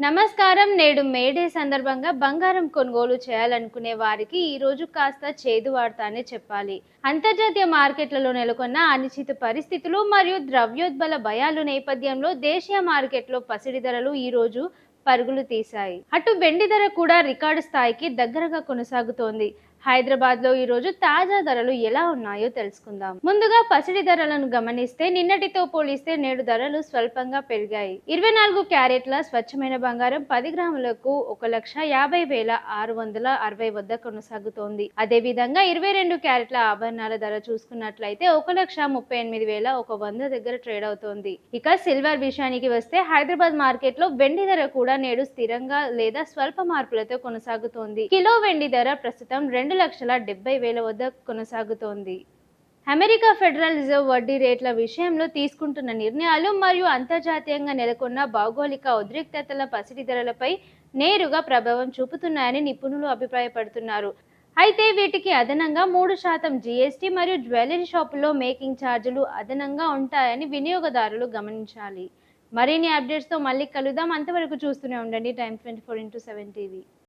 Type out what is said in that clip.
నమస్కారం. నేడు మేడే సందర్భంగా బంగారం కొనుగోలు చేయాలనుకునే వారికి ఈ రోజు కాస్త చేదు వార్త అనే చెప్పాలి. అంతర్జాతీయ మార్కెట్లలో నెలకొన్న అనిశ్చిత పరిస్థితులు మరియు ద్రవ్యోల్బణ భయాలు నేపథ్యంలో దేశీయ మార్కెట్లో పసిడి ధరలు ఈ రోజు పరుగులు తీశాయి. అటు వెండి ధర కూడా రికార్డు స్థాయికి దగ్గరగా కొనసాగుతోంది. హైదరాబాద్ లో ఈ రోజు తాజా ధరలు ఎలా ఉన్నాయో తెలుసుకుందాం. ముందుగా పసిడి ధరలను గమనిస్తే నిన్నటితో పోలిస్తే నేడు ధరలు స్వల్పంగా పెరిగాయి. 24 క్యారెట్ల స్వచ్ఛమైన బంగారం 10 గ్రాములకు 1,50,660 వద్ద కొనసాగుతోంది. అదే విధంగా 22 క్యారెట్ల ఆభరణాల ధర చూసుకున్నట్లయితే 1,38,100 దగ్గర ట్రేడ్ అవుతోంది. ఇక సిల్వర్ విషయానికి వస్తే హైదరాబాద్ మార్కెట్ లో వెండి ధర కూడా నేడు స్థిరంగా లేదా స్వల్ప మార్పులతో కొనసాగుతోంది. కిలో వెండి ధర ప్రస్తుతం 2,70,000 వద్ద కొనసాగుతోంది. అమెరికా ఫెడరల్ రిజర్వ్ వడ్డీ రేట్ల విషయంలో తీసుకుంటున్న నిర్ణయాలు మరియు అంతర్జాతీయంగా నెలకొన్న భౌగోళిక ఉద్రిక్తతల పసిడి ధరలపై నేరుగా ప్రభావం చూపుతున్నాయని నిపుణులు అభిప్రాయపడుతున్నారు. అయితే వీటికి అదనంగా 3% జీఎస్టీ మరియు జ్యువెలరీ షాపుల్లో మేకింగ్ ఛార్జీలు అదనంగా ఉంటాయని వినియోగదారులు గమనించాలి. మరిన్ని అప్డేట్స్తో మళ్ళీ కలుద్దాం. అంతవరకు చూస్తూనే ఉండండి Time 24x7 TV.